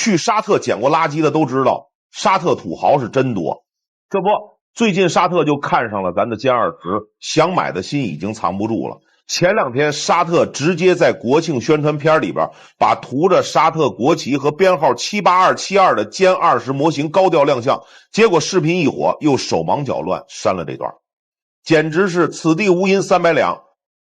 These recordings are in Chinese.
去沙特捡过垃圾的都知道，沙特土豪是真多。这不，最近沙特就看上了咱的歼20，想买的心已经藏不住了。前两天沙特直接在国庆宣传片里边把涂着沙特国旗和编号78272的歼20模型高调亮相，结果视频一火又手忙脚乱删了这段，简直是此地无银300两。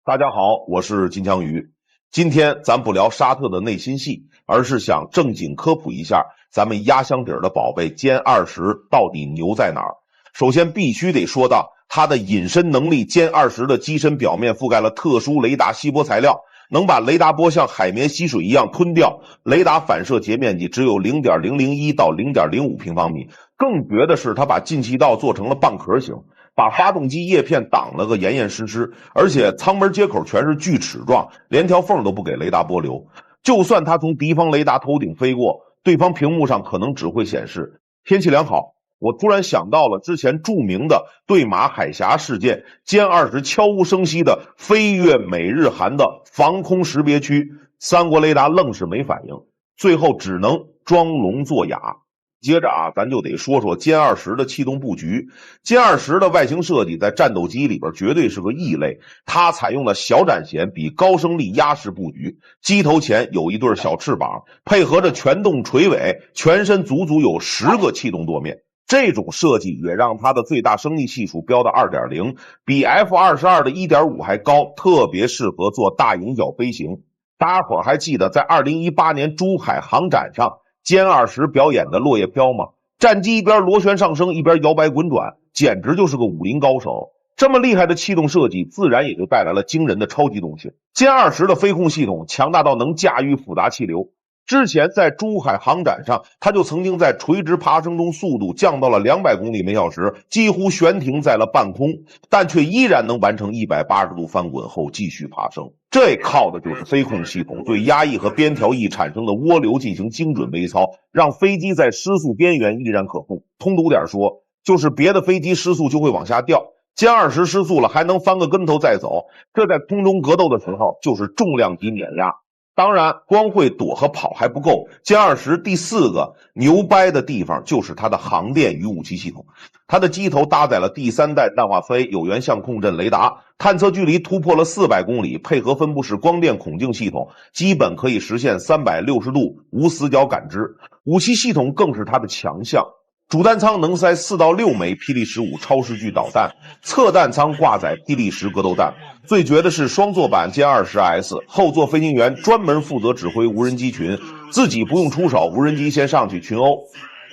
大家好，我是金枪鱼。今天咱不聊沙特的内心戏，而是想正经科普一下咱们压箱底的宝贝歼20到底牛在哪儿。首先必须得说到它的隐身能力，歼20的机身表面覆盖了特殊雷达吸波材料，能把雷达波像海绵吸水一样吞掉，雷达反射截面积只有 0.001 到 0.05 平方米。更绝的是它把进气道做成了半壳形，把发动机叶片挡了个严严实实，而且舱门接口全是锯齿状，连条缝都不给雷达波留。就算它从敌方雷达头顶飞过，对方屏幕上可能只会显示天气良好。我突然想到了之前著名的对马海峡事件，歼20悄无声息的飞越美日韩的防空识别区，三国雷达愣是没反应，最后只能装聋作哑。接着咱就得说说歼20的气动布局。歼20的外形设计在战斗机里边绝对是个异类，它采用了小展弦比高升力压式布局，机头前有一对小翅膀，配合着全动垂尾，全身足足有10个气动舵面。这种设计也让它的最大升力系数飙到 2.0， 比 F-22 的 1.5 还高，特别适合做大迎角飞行。大家伙还记得在2018年珠海航展上歼20表演的落叶飘吗？战机一边螺旋上升一边摇摆滚转，简直就是个武林高手。这么厉害的气动设计，自然也就带来了惊人的超机动性。歼20的飞控系统强大到能驾驭复杂气流。之前在珠海航展上，它就曾经在垂直爬升中速度降到了200公里每小时，几乎悬停在了半空，但却依然能完成180度翻滚后继续爬升。这靠的就是飞控系统对压抑和边条翼产生的涡流进行精准微操，让飞机在失速边缘依然可控。通俗点说，就是别的飞机失速就会往下掉，歼20失速了还能翻个跟头再走，这在空中格斗的时候就是重量级碾压。当然光会躲和跑还不够，歼20第4个牛掰的地方就是它的航电与武器系统。它的机头搭载了第3代淡化飞有源相控阵雷达，探测距离突破了400公里，配合分布式光电孔径系统，基本可以实现360度无死角感知。武器系统更是它的强项，主弹舱能塞4到6枚霹雳15超视距导弹，侧弹舱挂载霹雳10格斗弹。最绝的是双座版歼20S， 后座飞行员专门负责指挥无人机群，自己不用出手，无人机先上去群殴。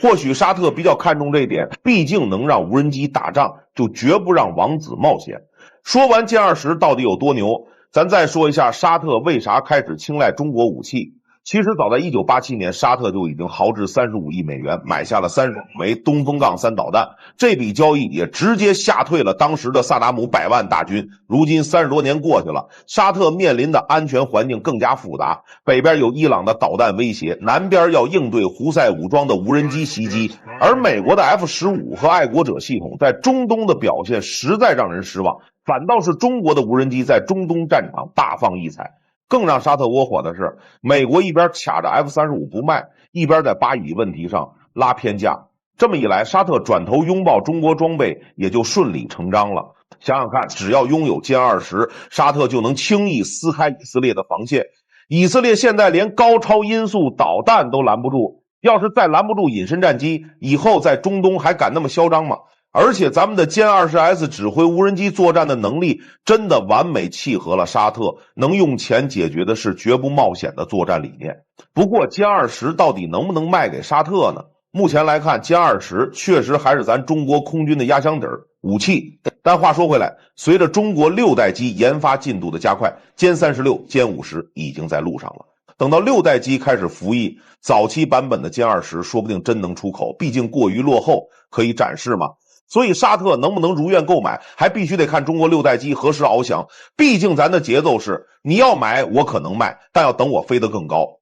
或许沙特比较看重这一点，毕竟能让无人机打仗，就绝不让王子冒险。说完歼20到底有多牛，咱再说一下沙特为啥开始青睐中国武器。其实早在1987年，沙特就已经豪掷35亿美元买下了35枚东风杠3导弹，这笔交易也直接吓退了当时的萨达姆100万大军。如今30多年过去了，沙特面临的安全环境更加复杂，北边有伊朗的导弹威胁，南边要应对胡塞武装的无人机袭击，而美国的 F-15和爱国者系统在中东的表现实在让人失望，反倒是中国的无人机在中东战场大放异彩。更让沙特窝火的是，美国一边卡着 F-35不卖，一边在巴以问题上拉偏架。这么一来，沙特转头拥抱中国装备也就顺理成章了。想想看，只要拥有歼20，沙特就能轻易撕开以色列的防线。以色列现在连高超音速导弹都拦不住，要是再拦不住隐身战机，以后在中东还敢那么嚣张吗？而且咱们的歼20S 指挥无人机作战的能力真的完美契合了沙特能用钱解决的事绝不冒险的作战理念。不过歼20到底能不能卖给沙特呢？目前来看，歼20确实还是咱中国空军的压箱底武器。但话说回来，随着中国6代机研发进度的加快，歼36、歼50已经在路上了。等到6代机开始服役，早期版本的歼20说不定真能出口，毕竟过于落后，可以展示嘛。所以沙特能不能如愿购买，还必须得看中国6代机何时翱翔。毕竟咱的节奏是，你要买我可能卖，但要等我飞得更高。